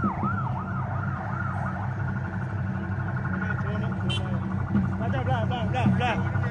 Bla, bla, bla, bla, bla.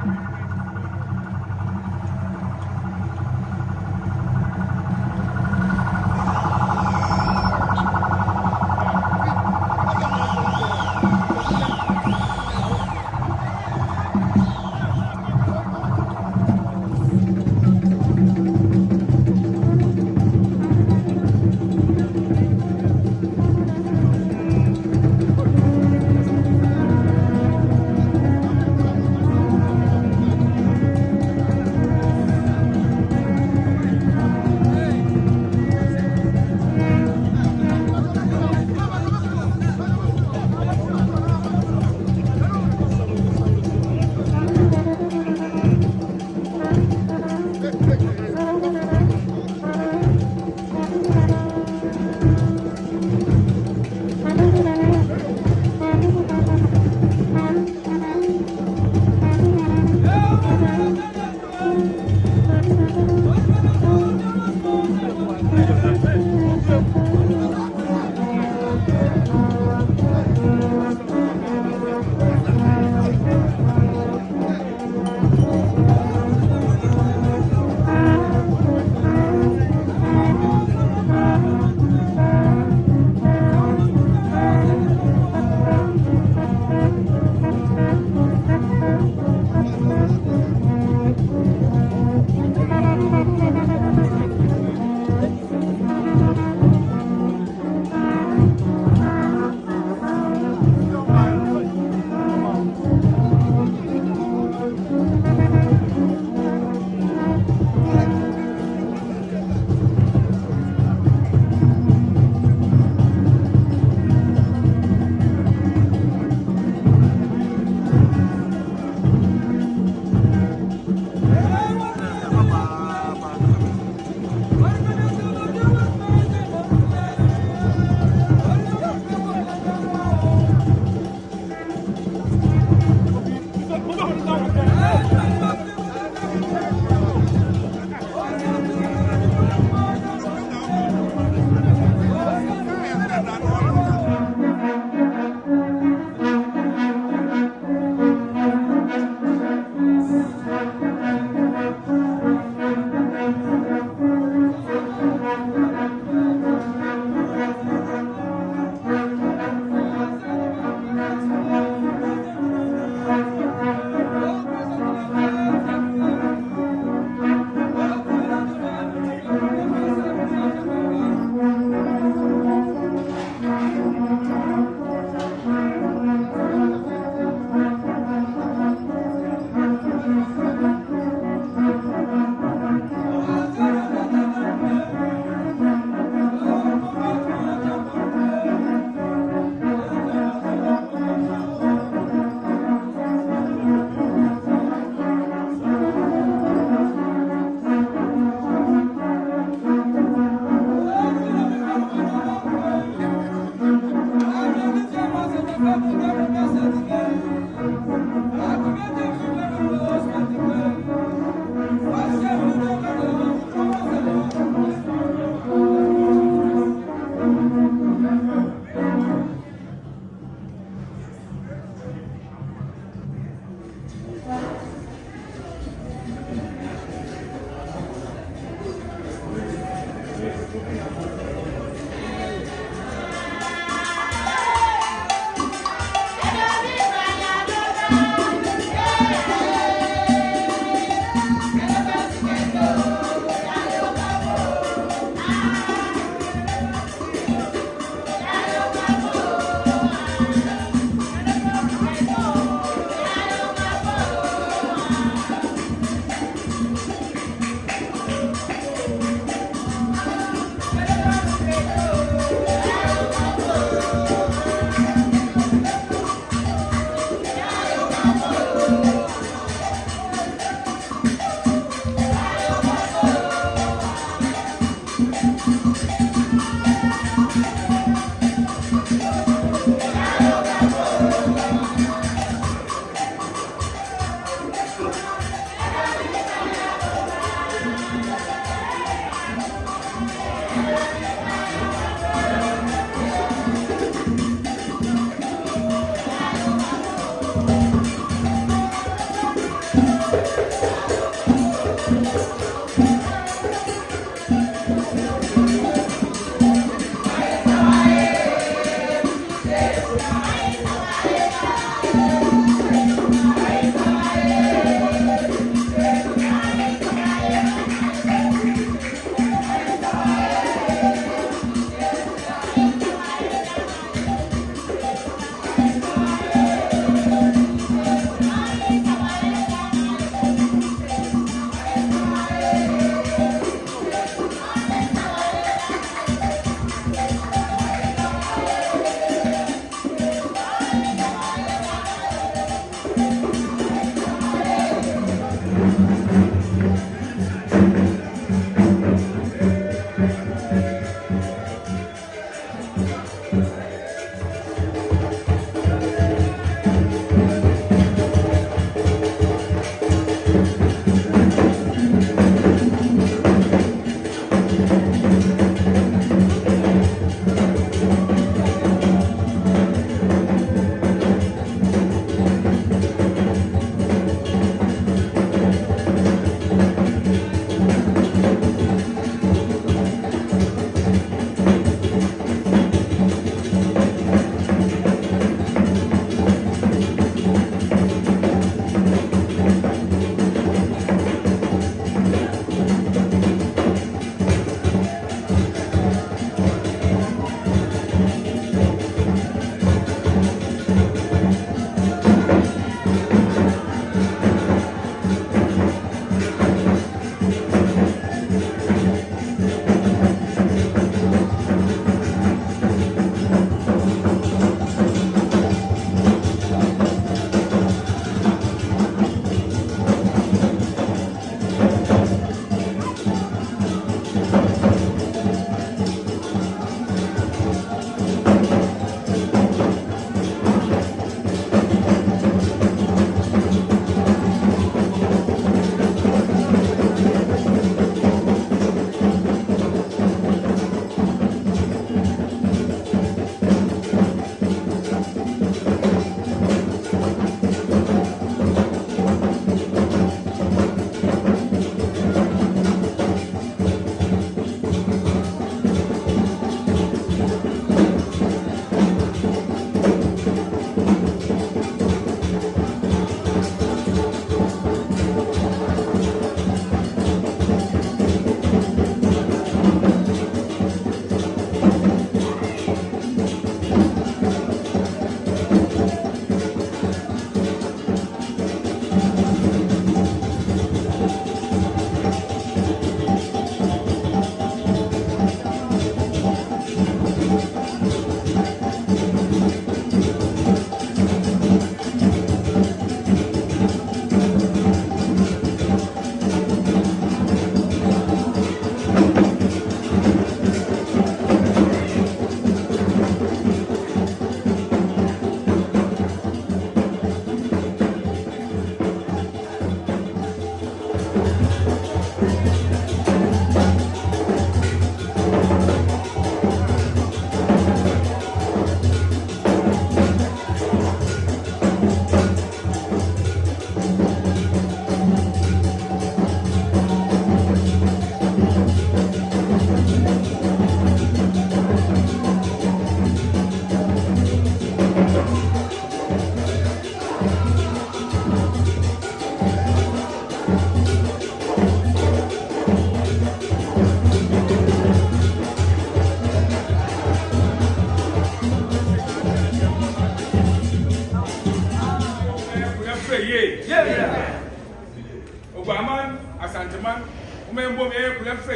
man, Umembo,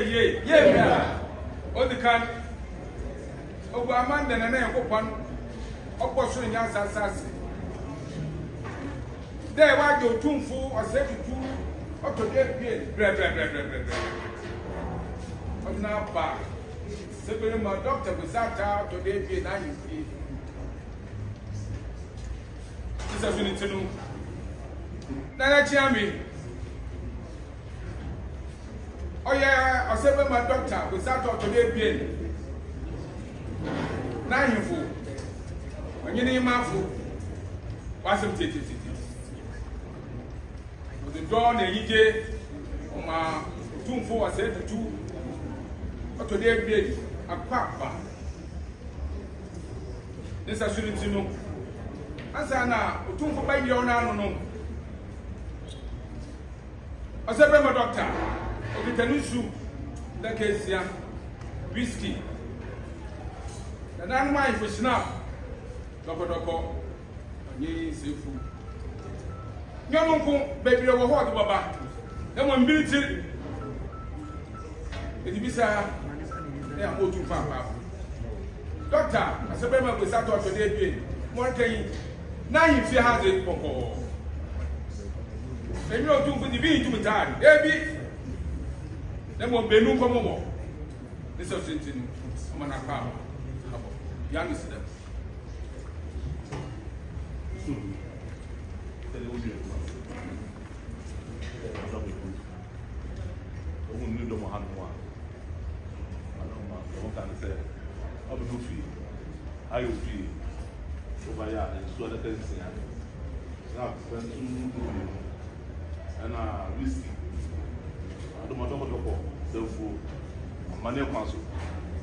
ye, yeah, all the can. Oh, a man, then a name of one opportunity as assassin. There, why go too full or 72 up to 8 blah. I'm now back. Seven my doctor was out to 8 p.m. 9 p.m. This is a to know. Nana Chiami. Oh, yeah, I said, my doctor was out to 8 p.m. 9 full. When you name my food, what's some titty? The dawn and EJ on my 2 4 said 2 or today be a papa. This I shouldn't know. As I now 2 4 by your no. I said, my doctor, of the Tanusu, the case here, whiskey. And I'm my for snap. Doctor, ye seafood. Young uncle, baby, over what Baba. Then one beauty. It is a they are all too far. Doctor, I said, Bema was out of the day. More can now you see how they pop. And you don't do the being too tired. Baby, then one Benu come over. This is something I'm not power. Young is them. I will be over here and so that things now spend 2 and whiskey. I don't want to go so for money council,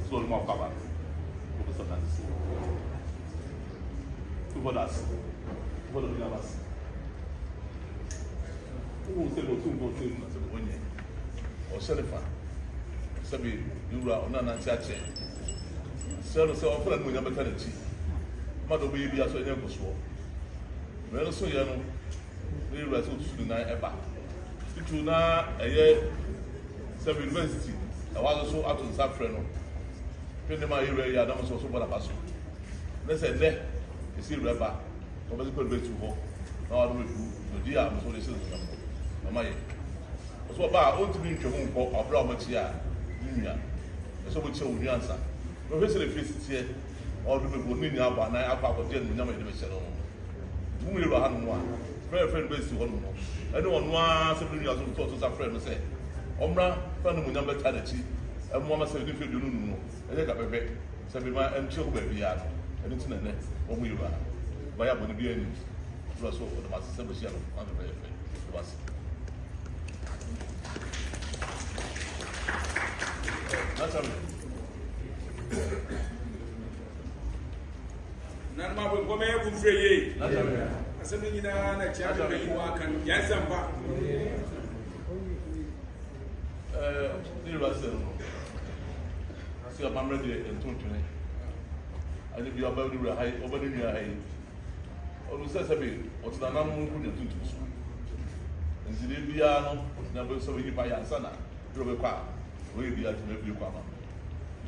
so more cover. For us, for the us. Who will say what 2 more things as a 1 year or Sheriff? Sabi, you are on an answer. So, often we never tell it. Mother baby, as I never swore. Well, so you know, we wrestled to the night ever. To now a year, 7 university. I was also out in Safreno. Pending my area, I don't also what I pass. Let's say, there is still rubber. Nobody could wait to home. Now I don't do the dear, I'm so listening to them. Mamma, so about all to be to home or Brahma Chia, Union. So we show the answer. Professor Fist here, or the Bonini about 9 o'clock of dinner, number in the salon. Whom we were having one. Very friend based to one more. I don't want 7 years old to our friend say. Omra, found the number Tanachi, and Mamma said, if you do know, and they got a bed, Sabima and Chill baby yard, and it's in the net, when we were. By up with the beer news. Russell for the Master Sebastian on the very fair. That's all. None of my women will free. I said, you know, a child of you are can yes, I'm back. Dear Russell, I see a man ready and 20. I think you are about to high over in your high. Almost says a bit, what's the number of you to and Zibiano, number so you buy a son, Robert, will be at the review.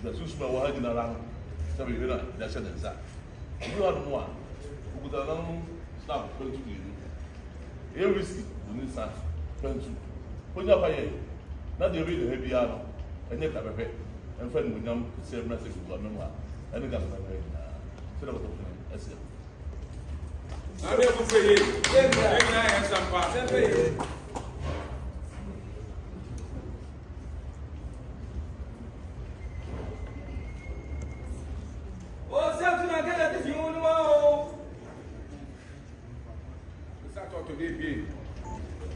The Susma were hiding around. Some of you know that's an answer. You are one with a long snap going to you. Here we see the Nissan 22. Put up a not the real heavy arm, and yet have a pet, and friend with them to save messages to a memoir, and the government. Set up a essay. I never forget. I have some part.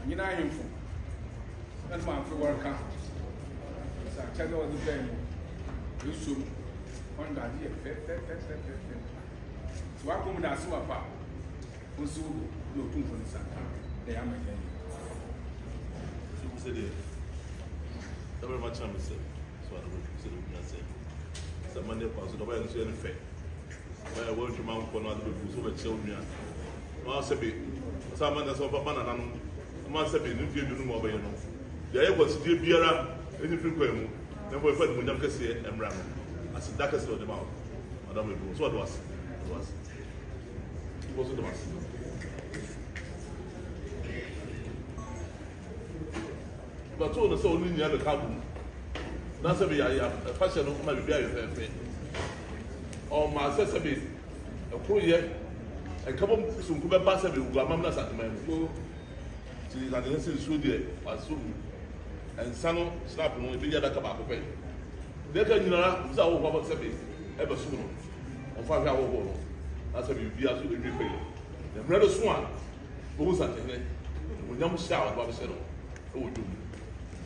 You know him from that's my work. So I tell you all the time. You should one that here. So I come with a super power. Also, no tune for the sun. They are making you. So, said it. Very much, I'm saying. So, I don't say. Some money comes to the way and say, fair. I want to mount for another so much children. Well, say, someone that's over banana. I must have been if you do more by your nose. yɛyɛ wɔsidie biara ɛni firi kwan mu na mbɔ efa mu nyam kɛseɛ ɛmra no ase da kɛseɛ ɔde ma wo madam ebu so ɔde wase wɔso de wase bato no sɛ ɔno nyinaa bɛka bo mu na sɛ bi yɛ fahyɛ no ma biribi ayɛ fɛɛfɛ ɔma sɛ sɛ bi ɛkoro yɛ ɛnkabɔ sonko bɛba sɛ bi gu amam na sateman mu ti sateman sɛ nsuo deɛ waso mu nsa no snap no ebi yɛ daka baako pɛ deka nyinara musa awo hɔ sɛ bi ɛbɛ so no ɔfa hwɛ awo hɔ no na sɛ bi bia so edwi pɛ na mmerɛ no so a ɔwɔ sateman onyam hyɛ a ɔba bɛhyɛ no ɛwɔ dwom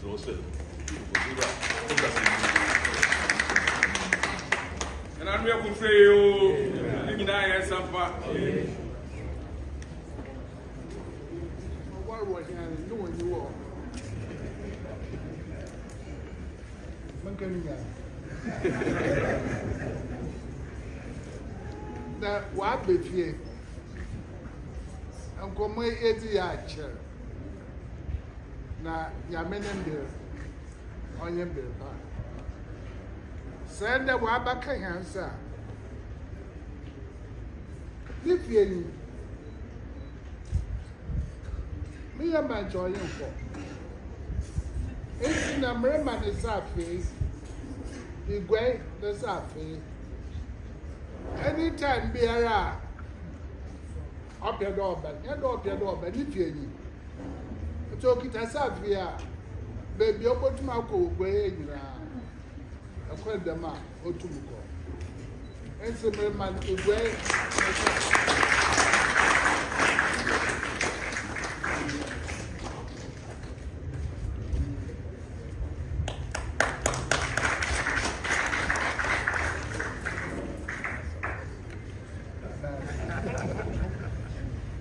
so ɔhyɛ and I'm here to say, you know, I have some part. What was I doing? You all. Now, what be here? I'm going to eat the chair. Now, you're meaning there on your bill. Send the Wabaka answer. If you me and my joy for it's in a merman is our face, the way that's our face. Anytime be around up your door, but if you talk it as up here, baby, open to my cool way. I call them out, Otumuko. And so, man, the way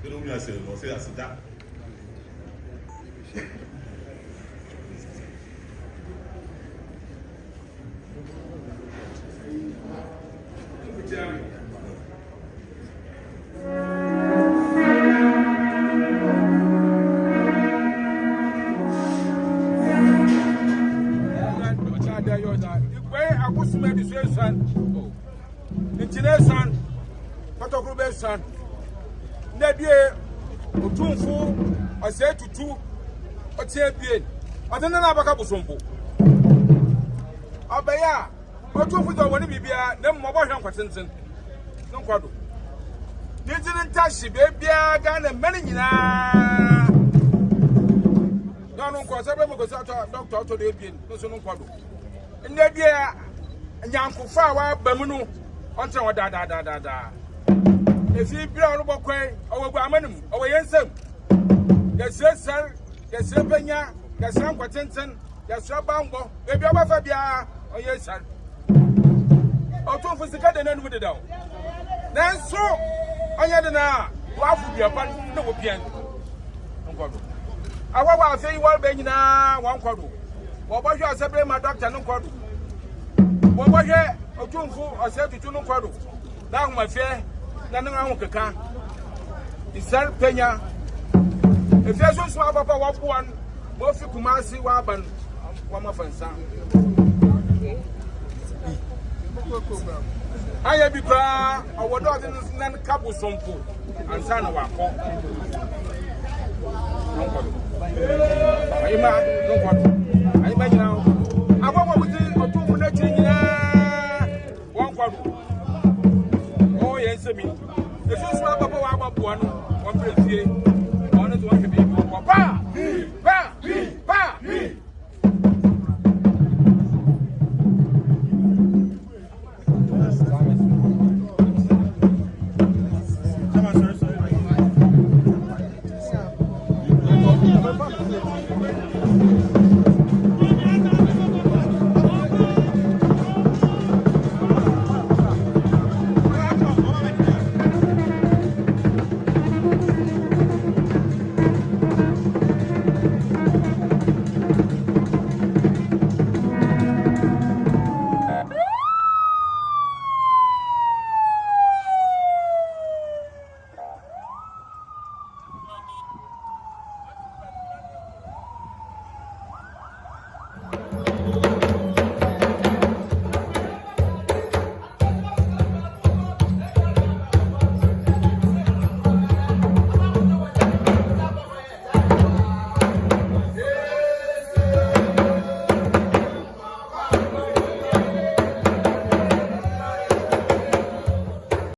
they don't mean I say that. Son, Nebie, Otunfu, I say to two, or champion. I don't know about Cabusumpo. Abaya, Otunfu don't want to be there, no more than Quatinson. No quadro. Didn't touch the baby, gun and many. No, because I remember Doctor to the Indian, no quadro. And Nebia, and Yanko Fawa, Bamunu, until da. If you be on the way, our Bamanum, our Yansem, the Sir, the Serpenia, the San Quatinson, the Shabambo, maybe our Fabia, or yes, sir. Auto for the garden and with it down. Then so, I had an hour, what would be a pan, no piano. I want to say, well, Benina, one quadro. What was your separate my doctor, no quadro? What was your Otunfu, I said to two no quadro. Now, my fair. Nana Kaka is Sir Pena. If there's one swab of one, more for Kumasi Waban, one of us. I have been crying, I would not in couple some food and son of our home. I imagine now. I want to do two for the one quadruple. Oh, yes, I mean, the first one, one,